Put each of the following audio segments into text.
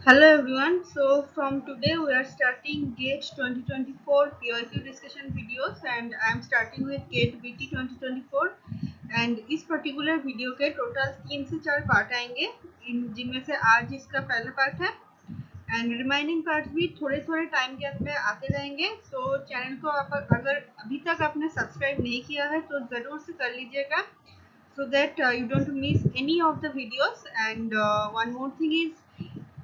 Hello everyone. So from today we are starting GATE 2024 POQ discussion videos and I am starting with GATE BT 2024 and इस particular video के total 3 से 4 part आएंगे जिनमें से आज इसका पहला पार्ट है एंड रिमाइनिंग पार्ट भी थोड़े थोड़े टाइम गैप में आते रहेंगे। सो चैनल को आप अगर अभी तक आपने सब्सक्राइब नहीं किया है तो ज़रूर से कर लीजिएगा so that you don't miss any of the videos and one more thing is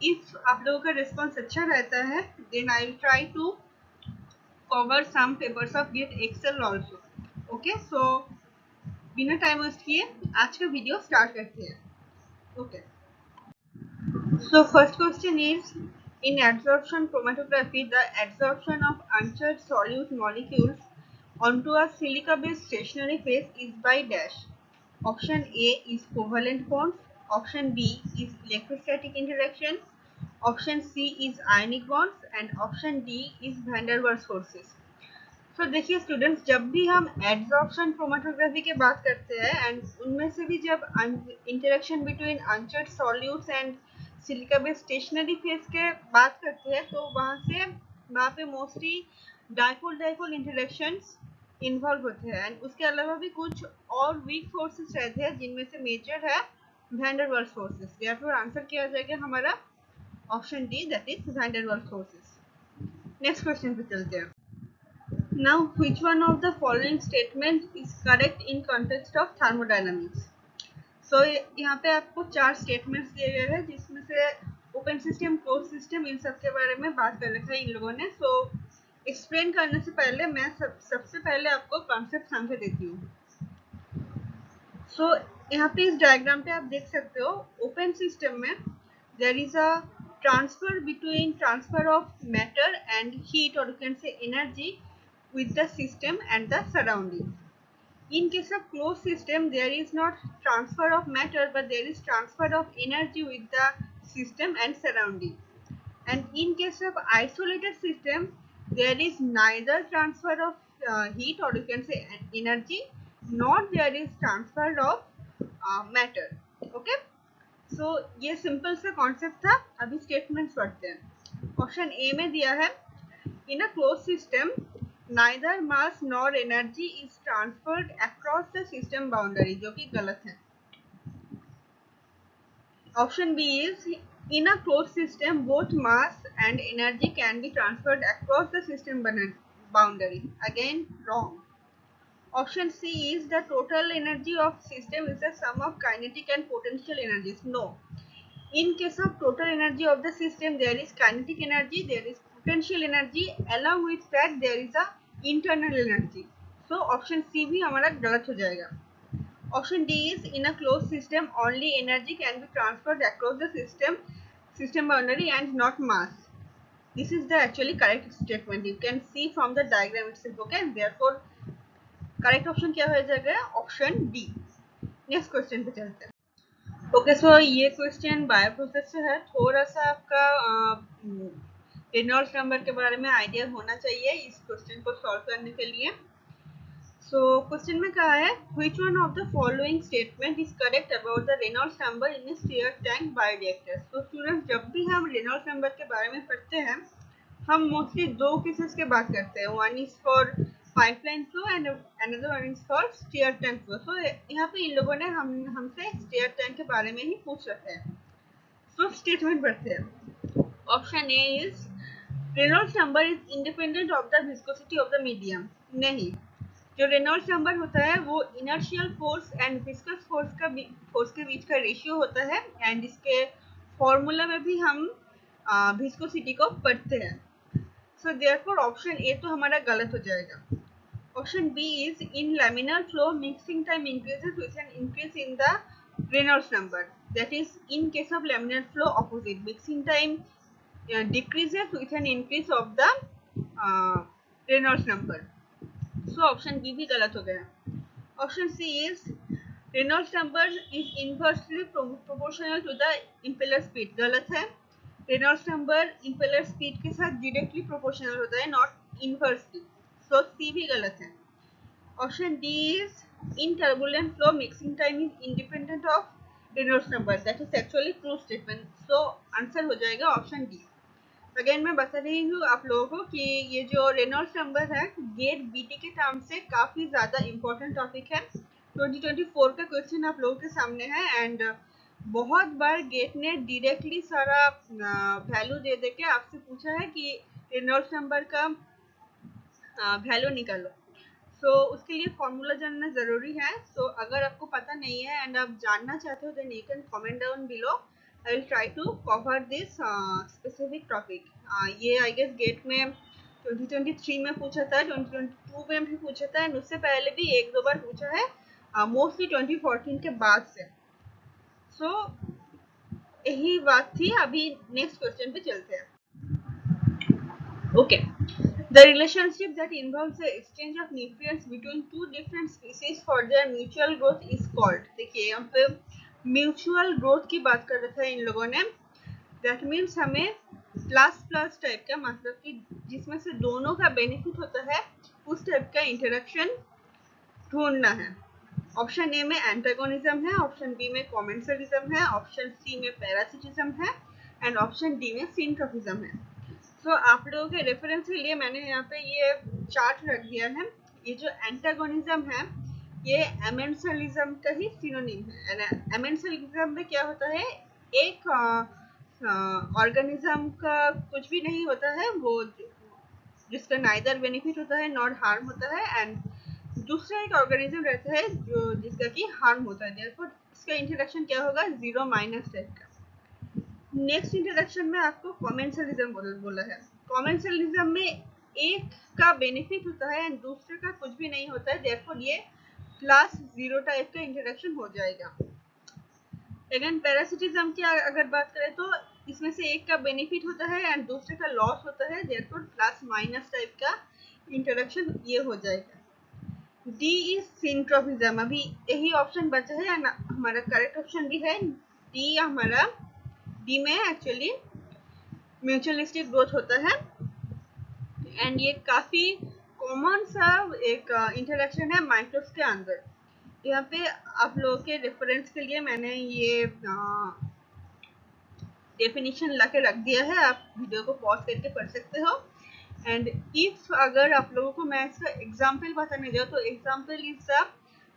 if आप लोगों का रिस्पॉन्स अच्छा रहता है then I will try to cover some papers of GATE Excel also. Okay, so बिना टाइम वेस्ट किए आज का वीडियो स्टार्ट करते हैं. Okay, so first question is in adsorption chromatography the adsorption of uncharted solute molecules onto a silica based stationary phase is by dash. Option A is covalent bonds, option B is electrostatic interactions, option C is ionic bonds and option D is van der Waals forces. So देखिए students, जब भी हम adsorption chromatography की बात करते हैं and उनमें से भी जब interaction between uncharted solutes and silica based stationary phase के बात करते हैं तो वहाँ पे mostly dipole dipole interactions involve होते हैं एंड उसके अलावा भी कुछ और वीक फोर्सेस रहते हैं जिनमें से मेजर है van der Waals forces. Therefore answer किया जाएगा हमारा option D, that is van der Waals forces. Next question पे चलते हैं. Now, which one of the following statement is correct in context of thermodynamics? So यहाँ पे आपको 4 स्टेटमेंट्स दिए गए हैं जिसमें से ओपन सिस्टम, क्लोज सिस्टम, इन सब के बारे में बात कर रखा है इन लोगों ने. सो एक्सप्लेन करने से पहले मैं सबसे पहले आपको कॉन्सेप्ट समझा देती हूँ. सो यहाँ पे इस डायग्राम पे आप देख सकते हो ओपन सिस्टम में there is a transfer of matter and heat, or you can say energy, with the system and the surroundings. In case of closed system, there is not transfer of matter, but there is transfer of energy with the system and surrounding. And in case of isolated system, there is neither transfer of heat, or you can say energy, nor there is transfer of matter. Okay. सो ये simple सा concept था. अभी statements पढ़ते हैं. Option A में दिया है in a close system neither mass nor energy is transferred across the system boundary, जो कि गलत है. Option B is in a close system both mass and energy can be transferred across the system boundary, again wrong. Option C is the total energy of system is the sum of kinetic and potential energies. No. In case of total energy of the system, there is kinetic energy, there is potential energy, along with that there is a internal energy. So option C भी हमारा गलत हो जाएगा. Option D is in a closed system only energy can be transferred across the system boundary and not mass. This is the actually correct statement. You can see from the diagram itself. Okay, therefore correct option क्या हो जाएगा? Option D. Next question पे चलते हैं. Okay, सो ये question bioprocess से है. थोड़ा सा आपका रेनॉल्ड्स नंबर के बारे में आइडिया होना चाहिए इस क्वेश्चन को सॉल्व करने के लिए. सो क्वेश्चन में कहा है which one of the following statement is correct about the Reynolds number in stirred tank bioreactor. तो स्टूडेंट्स, जब भी हम रेनॉल्ड्स नंबर के बारे में पढ़ते हैं हम मोस्टली दो केसेस के बात करते हैं. One is for pipeline flow and another one is for stir tank flow. So यहाँ पे इन लोगों ने हमसे स्टीयर टैंक के बारे में ही पूछ रखे हैं. सो स्टेटमेंट पढ़ते हैं. Option A is Reynolds number is independent of the viscosity of the medium. नहीं, जो रेनॉल्ड्स नंबर होता है वो inertial force and viscous force के बीच का रेशियो होता है एंड इसके फॉर्मूला में भी हम विस्कोसिटी को पढ़ते हैं. सो देयरफॉर ऑप्शन ए तो हमारा गलत हो जाएगा. Option B is in laminar flow mixing time increases with an increase in the Reynolds number. That is in case of laminar flow opposite, mixing time decreases with an increase of the Reynolds number. So option B भी गलत हो गया. Option C is Reynolds number is inversely proportional to the impeller speed. गलत है. Reynolds number impeller speed के साथ directly proportional होता है, नॉट इनवर्सली. सो सी भी गलत है. Option D is in turbulent flow mixing time is independent of Reynolds number, that is actually true statement. So answer हो जाएगा ऑप्शन डी। अगेन मैं बता रही हूँ आप लोगों को कि ये जो रेनॉल्ड्स नंबर है गेट बीटी के टर्म से काफी ज्यादा इंपॉर्टेंट टॉपिक है। 2024 का क्वेश्चन आप लोगों के सामने है एंड बहुत बार गेट ने डायरेक्टली सारा वैल्यू दे दे के आपसे पूछा है कि रेनॉल्ड्स नंबर का वैल्यू निकालो। सो उसके लिए फॉर्मूला जानना जरूरी है। सो अगर आपको पता नहीं है एंड आप जानना चाहते हो then you can comment down below. I will try to cover this specific topic. ये आई गेस गेट में 2023 में पूछा था, 2022 में भी पूछा था एंड उससे पहले भी एक दो बार पूछा है, मोस्टली 2014 के बाद से। सो यही बात थी। अभी नेक्स्ट क्वेश्चन पे चलते हैं। Okay, the relationship that involves the exchange of nutrients between two different species for their mutual growth is called। देखिए यहाँ पे म्यूचुअल ग्रोथ की बात कर रखा है इन लोगों ने। दैट मीन्स हमें प्लस प्लस टाइप का, मतलब कि जिसमें से दोनों का बेनिफिट होता है उस टाइप का इंटरेक्शन ढूंढना है। ऑप्शन ए में एंटागोनिज्म है, ऑप्शन बी में कॉमेंसलिज्म है, ऑप्शन सी में पैरासिटिज्म है एंड ऑप्शन डी में सिंट्रोफिज्म है। तो आप लोगों के रेफरेंस के लिए मैंने यहाँ पे ये चार्ट रख दिया है। ये जो एंटागोनिज्म है ये एमेंसलिज्म का ही सिनोनिम है। एमेंसलिज्म में क्या होता है, एक ऑर्गेनिज्म का कुछ भी नहीं होता है, वो जिसका नाइदर बेनिफिट होता है नॉट हार्म होता है एंड दूसरा एक ऑर्गेनिज्म रहता है जो जिसका कि हार्म होता है। देयरफॉर इसका इंटरेक्शन क्या होगा, जीरो माइनस टाइप का। नेक्स्ट इंट्रोडक्शन में आपको कॉमेंसलिज्म बोला है। कॉमेंसलिज्म में एक का बेनिफिट होता है एंड दूसरे का कुछ भी नहीं होता है, देयरफॉर ये प्लस जीरो टाइप का इंट्रोडक्शन हो जाएगा। अगेन पैरासिटिज्म की अगर बात करें तो इसमें से एक का बेनिफिट होता है एंड दूसरे का लॉस होता है, देयरफॉर प्लस माइनस टाइप का इंट्रोडक्शन ये हो जाएगा। D is syntrophism. अभी यही ऑप्शन बचा है एंड हमारा करेक्ट ऑप्शन भी है डी। हमारा डी में एक्चुअली म्यूचुअलिस्टिक ग्रोथ होता है एंड ये काफी कॉमन सा एक इंटरेक्शन है माइक्रोब्स के अंदर। यहाँ पे आप लोगों के रेफरेंस के लिए मैंने ये डेफिनेशन ला के रख दिया है, आप वीडियो को पॉज करके पढ़ सकते हो। एंड इफ अगर आप लोगों को मैं इसका एग्जाम्पल बताने जाऊँ तो एग्जाम्पल इज द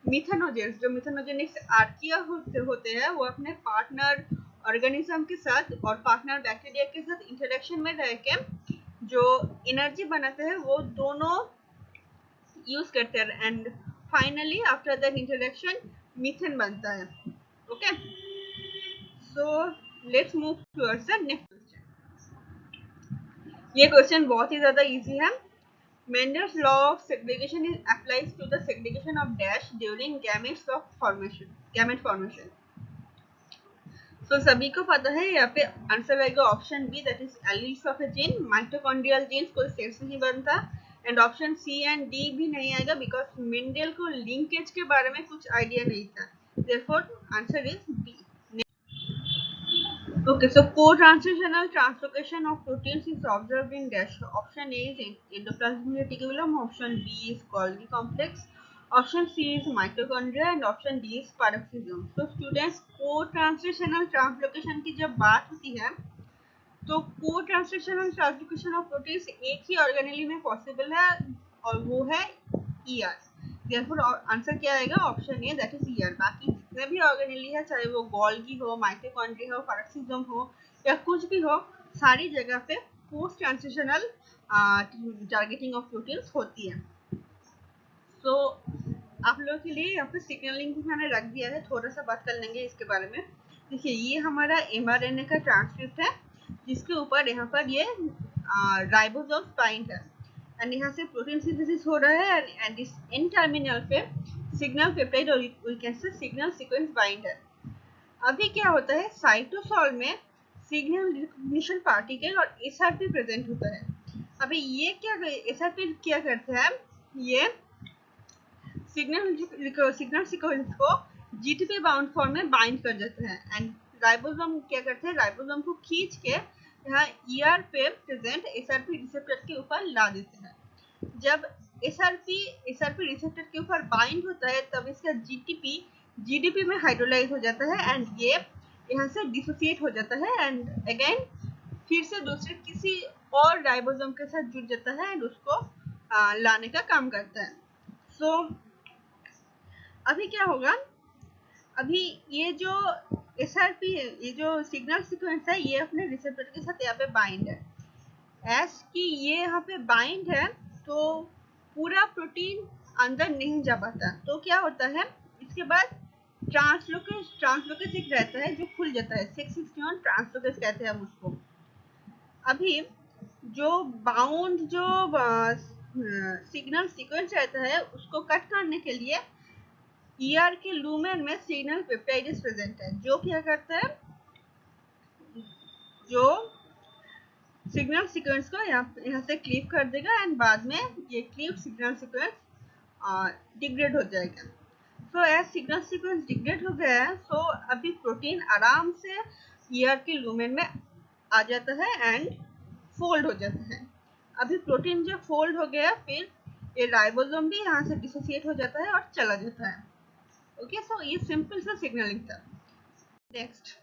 मिथेनोजेंस। जो मिथेनोजेनिक्स आर्किया होते हैं वो अपने पार्टनर ऑर्गेनिज्म के साथ और पार्टनर बैक्टीरिया के साथ इंटरेक्शन में रह के जो एनर्जी बनाते हैं वो दोनों यूज करते हैं and finally after that interaction methane बनता है। Okay, so let's move towards the next question. ये क्वेश्चन बहुत ही ज्यादा इजी है। Mendel's law of segregation applies to the segregation of dash during gamete formation. So सभी को पता है, यहाँ पे आंसर आएगा option B, that is alleles of a gene. Mitochondrial genes कोई सेल से नहीं बनता and option C and D भी नहीं आएगा बिकॉज मेंडल को लिंकेज के बारे में कुछ आइडिया नहीं था। Therefore answer is B. Okay, so co-translational translocation of proteins is observed in dash. Option A is endoplasmic reticulum, option B is Golgi complex, option C is mitochondria and option D is paroxysm. So students, co-translational translocation की जब बात होती है तो co-translational translocation of proteins एक ही organelle में possible है और वो है ER। Therefore आंसर क्या आएगा, option A, that is ER। बाकी जितने भी ऑर्गेनेली है, चाहे वो गोल्गी हो, माइटोकॉन्ड्रिया हो, पैराक्सिज्म हो या कुछ भी हो, सारी जगह पे post translational targeting of proteins होती है। सो आप लोगों के लिए यहाँ पे सिग्नलिंग भी मैंने रख दिया है, थोड़ा सा बात कर लेंगे इसके बारे में। देखिए ये हमारा mRNA का ट्रांसक्रिप्ट है जिसके ऊपर यहाँ पर ये राइबोसोम बाइंड है एंड यहाँ से प्रोटीन सिंथेसिस हो रहा है एंड इस एन टर्मिनल पे सिग्नल पेप्टाइड और we can say signal sequence bind है। अभी क्या होता है, साइटोसॉल में सिग्नल रिकॉग्निशन पार्टिकल और एसआरपी प्रेजेंट होता है। अभी ये क्या एसआरपी क्या करता है, ये सिग्नल सीक्वेंस को जीटीपी बाउंड फॉर्म में बाइंड कर देते हैं एंड राइबोसोम क्या करते हैं, राइबोसोम को खींच के यहाँ ईआर पे प्रेजेंट एसआरपी रिसेप्टर के ऊपर ला देते हैं। जब एसआरपी रिसेप्टर के ऊपर बाइंड होता है तब इसका जीटीपी GDP में हाइड्रोलाइज हो जाता है एंड ये यहाँ से डिसोसिएट हो जाता है एंड अगेन फिर से दूसरे किसी और राइबोसोम के साथ जुड़ जाता है एंड उसको लाने का काम करता है। सो अभी क्या होगा, अभी ये जो SRP है, ये जो सिग्नल सीक्वेंस है, ये अपने रिसेप्टर के साथ यहाँ पे बाइंड है। एस की ये यहाँ पे बाइंड है तो पूरा प्रोटीन अंदर नहीं जा पाता, तो क्या होता है इसके बाद ट्रांसलोकेस एक रहता है जो खुल जाता है, 661 ट्रांसलोकेस कहते हैं हम उसको। अभी जो बाउंड जो सिग्नल सीक्वेंस रहता है उसको कट करने के लिए ER के लूमेन में सिग्नल पेप्टाइडेस प्रेजेंट है, जो क्या करता है, जो सिग्नल सीक्वेंस को यहाँ से क्लीव कर देगा एंड बाद में ये क्लीव सिग्नल सीक्वेंस डिग्रेड हो जाएगा। So as signal sequence degrade हो गया है, सो अभी प्रोटीन आराम से ER के लूमेन में आ जाता है एंड फोल्ड हो जाता है। अभी प्रोटीन जब फोल्ड हो गया फिर ये राइबोसोम भी यहाँ से डिसोसिएट हो जाता है और चला जाता है। ओके, सो ये सिंपल सा सिग्नलिंग था। Next,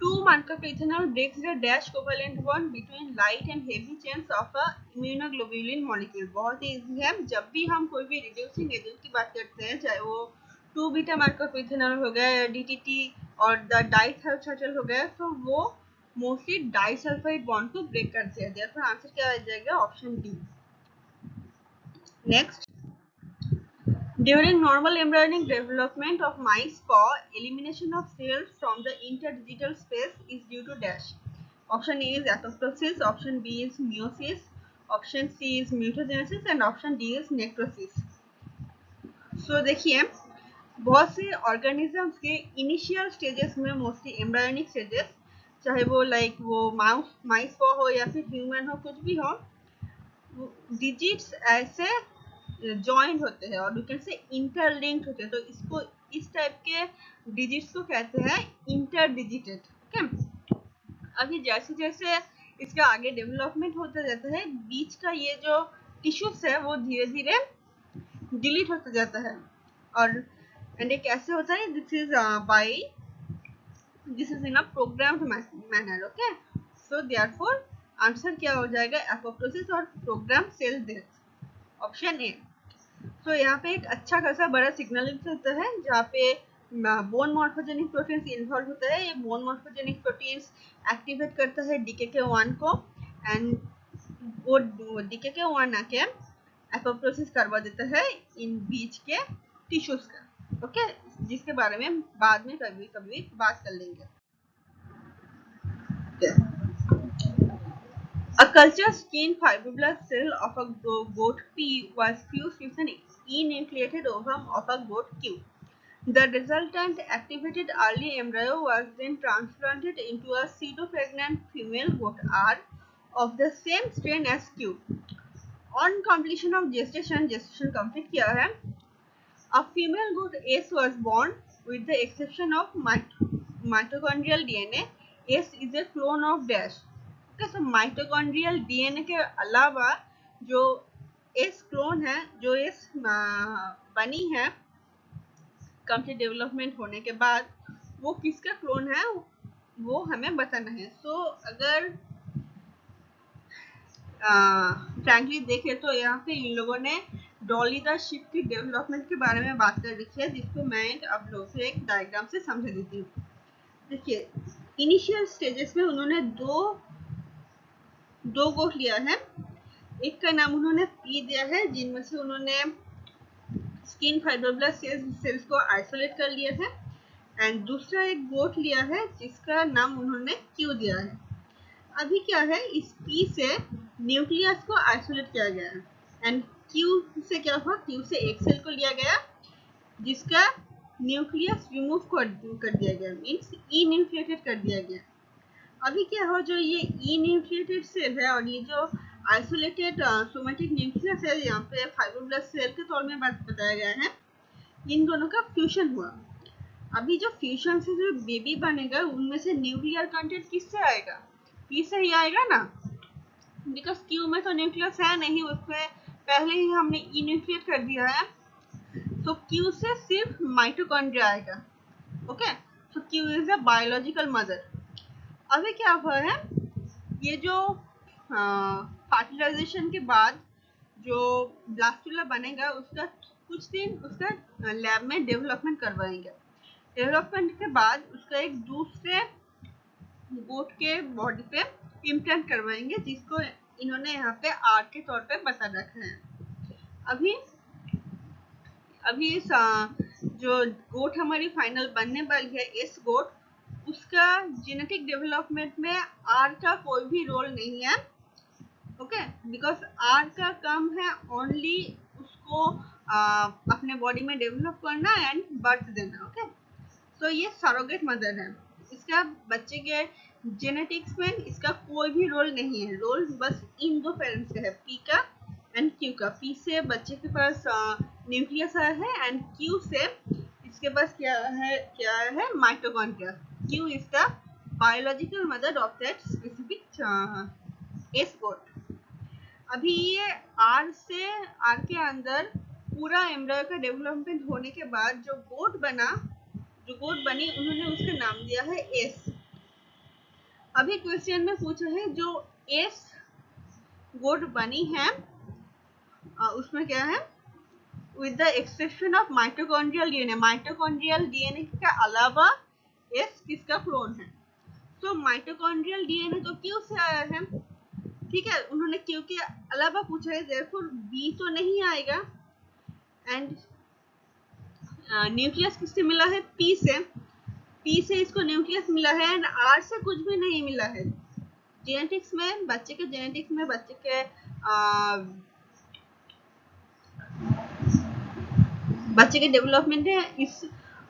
2 marker ethanol breaks the dash covalent bond between light and heavy chains of a immunoglobulin molecule। बहुत ही इजी है, जब भी हम कोई भी रिड्यूसिंग एजेंट की बात करते हैं, चाहे वो 2 बीटा मार्कर इथेनॉल हो गया या DTT और द डाइथाइलशटल हो गया, तो वो मोस्टली डाइसल्फाइड बॉन्ड को ब्रेक करते हैं। देयरफॉर आंसर क्या आ जाएगा, option D. Next, during normal embryonic development of mice paw, elimination of cells from the interdigital space is due to dash। Option A is apoptosis, option B is meiosis, option C is mutagenesis and option D is necrosis। So देखिए, बहुत से organisms के initial stages में, mostly embryonic stages, चाहे वो like वो माइस पॉ हो या फिर ह्यूमन हो, कुछ भी हो, डिजिट्स ऐसे जॉइंट होते हैं और यू कैन से इंटरलिंक्ड होते हैं, तो इसको इस टाइप के डिजिट्स को कहते हैं इंटरडिजिटेड। ओके, अभी जैसे जैसे इसका आगे डेवलपमेंट होता जाता है, बीच का ये जो टिश्यूज है वो धीरे धीरे डिलीट होता जाता है और एंड ये कैसे होता है, this is in a programmed manner. Okay, so therefore answer क्या हो जाएगा, एपोप्टोसिस और program cell death, option A. तो यहाँ पे एक अच्छा खासा बड़ा सिग्नलिंग होता है जहाँ पे बोन मॉर्फोजेनिक प्रोटीन्स इन्वॉल्व होता है। ये बोन मॉर्फोजेनिक प्रोटीन्स एक्टिवेट करता है DKK1 को एंड वो DKK1 आके एपोप्टोसिस करवा देता है इन बीच के टिश्यूज का। ओके, जिसके बारे में बाद में कभी कभी बात कर लेंगे। A culture skin fibroblast cell of a goat P was fused with an enucleated ovum of a goat Q. The resultant activated early embryo was then transplanted into a pseudo-pregnant female goat R of the same strain as Q. On completion of gestation complete किया है, a female goat S was born with the exception of mitochondrial DNA. S is a clone of dash। Okay, so mitochondrial DNA के अलावा जो S clone है, जो S बनी है complete development होने के बाद, वो किसका क्लोन है वो हमें बताना है। सो अगर फ्रैंकली देखें तो यहाँ पे इन लोगों ने डॉली द शिप की डेवलपमेंट के बारे में बात कर रखी है, जिसको मैं आप लोगों से एक डायग्राम से समझा देती हूँ। देखिए, इनिशियल स्टेजेस में उन्होंने दो गोट लिया है। एक का नाम उन्होंने P दिया है, जिनमें से उन्होंने स्किन फाइब्रोब्लास्ट सेल्स को आइसोलेट कर लिया है एंड दूसरा एक गोट लिया है जिसका नाम उन्होंने Q दिया है। अभी क्या है, इस P से न्यूक्लियस को आइसोलेट किया गया है एंड Q से क्या हुआ, Q से एक सेल को लिया गया जिसका न्यूक्लियस रिमूव कर दिया गया, मीन्स इन्यूक्लिएटेड कर दिया गया। अभी क्या हो, जो ये इन्यूक्लिएटेड सेल है और ये जो आइसोलेटेड सोमेटिक न्यूक्लियस है, यहाँ पे फाइब्रोब्लास्ट सेल के तौर में बताया गया है, इन दोनों का फ्यूजन हुआ। अभी जो फ्यूजन से जो बेबी बनेगा उनमें से न्यूक्लियर कंटेंट किससे आएगा, P से ही आएगा ना, बिकॉज Q में तो न्यूक्लियस है नहीं, उसमें पहले ही हमने इन्यूक्लिएट कर दिया है। सो क्यू से सिर्फ माइटोकॉन्ड्रिया आएगा। Okay, so Q is a biological mother. अभी क्या हुआ है, ये जो फर्टिलाइजेशन के बाद जो ब्लास्टुला बनेगा उसका कुछ दिन उसका लैब में डेवलपमेंट करवाएंगे। डेवलपमेंट के बाद उसका एक दूसरे गोट के बॉडी पे इम्प्लांट करवाएंगे, जिसको इन्होंने यहाँ पे आर के तौर पे बता रखा है। अभी अभी जो गोट हमारी फाइनल बनने वाली है एस गोट, उसका जेनेटिक डेवलपमेंट में आर का कोई भी रोल नहीं है। ओके, बिकॉज आर का काम है ओनली उसको अपने बॉडी में डेवलप करना एंड बर्थ देना। ओके, तो ये सरोगेट मदर है, इसका बच्चे के जेनेटिक्स में इसका कोई भी रोल नहीं है। रोल बस इन दो पेरेंट्स का है, पी का एंड क्यू का। पी से बच्चे के पास न्यूक्लियस है एंड क्यू से इसके पास क्या है mitochondria. Q is the biological mother of that specific S goat. अभी ये आर के अंदर पूरा एम्ब्रियो का डेवलपमेंट होने के बाद जो गोट बनी उन्होंने उसका नाम दिया है एस। अभी क्वेश्चन में पूछा है जो एस गोट बनी है उसमें क्या है, with the exception of mitochondrial DNA. Mitochondrial DNA के अलावा एस किसका क्लोन है? तो माइटोकॉन्ड्रियल डीएनए तो क्यू से आया है, ठीक है, उन्होंने क्यू के अलावा पूछा है, देयरफॉर बी तो नहीं आएगा। एंड न्यूक्लियस किससे मिला है? पी से। पी से इसको न्यूक्लियस मिला है एंड आर से कुछ भी नहीं मिला है। जेनेटिक्स में बच्चे के डेवलपमेंट है, इस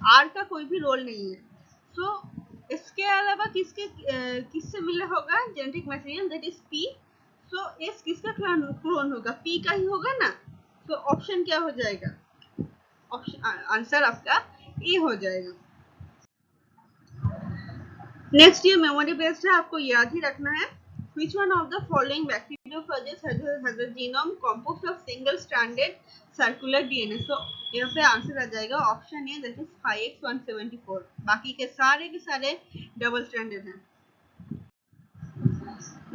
आर का कोई भी रोल नहीं है। सो इसके अलावा किससे मिला होगा genetic material, that is P. So S किसका क्लोन होगा? पी का ही होगा ना। तो ऑप्शन क्या हो जाएगा? ऑप्शन आंसर आपका ए हो जाएगा। नेक्स्ट ये मेमोरी बेस्ड है, आपको याद ही रखना है। Which one of the following bacteriophages has a genome composed of single stranded circular DNA? So यहाँ पे आंसर आ जाएगा option A, that is 5x174। बाकी के सारे डबल स्ट्रैंडेड हैं।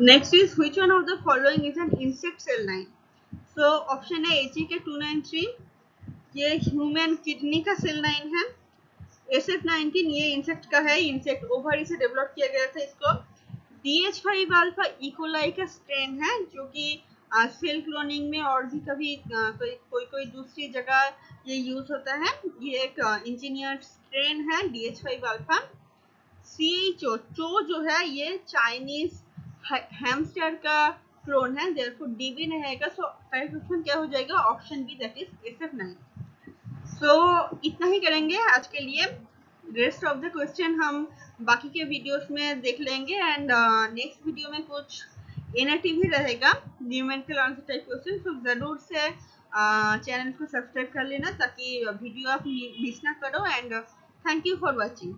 Next is which one of the following is an insect cell line? So option A HEK293, ये human kidney का cell line है। SF19 ये इंसेक्ट का है, इंसेक्ट ओवरी से डेवलप किया गया था इसको। DH5 अल्फा इकोलाई का स्ट्रेन है, जो कि सेल क्लोनिंग में और भी कभी कोई दूसरी जगह ये यूज होता है। ये एक इंजीनियर्ड स्ट्रेन है DH5 अल्फा। चो जो है ये चाइनीज हैमस्टर का क्लोन है, देयरफॉर डी भी नहीं आएगा। सो करेक्ट ऑप्शन क्या हो जाएगा? Option B, that is SF9। So इतना ही करेंगे आज के लिए। रेस्ट ऑफ द क्वेश्चन हम बाकी के वीडियोस में देख लेंगे एंड नेक्स्ट वीडियो में कुछ इनएक्टिव ही रहेगा, न्यूमेरिकल आंसर टाइप क्वेश्चन। तो जरूर से चैनल को सब्सक्राइब कर लेना ताकि वीडियो आप मिस ना करो। And thank you for watching.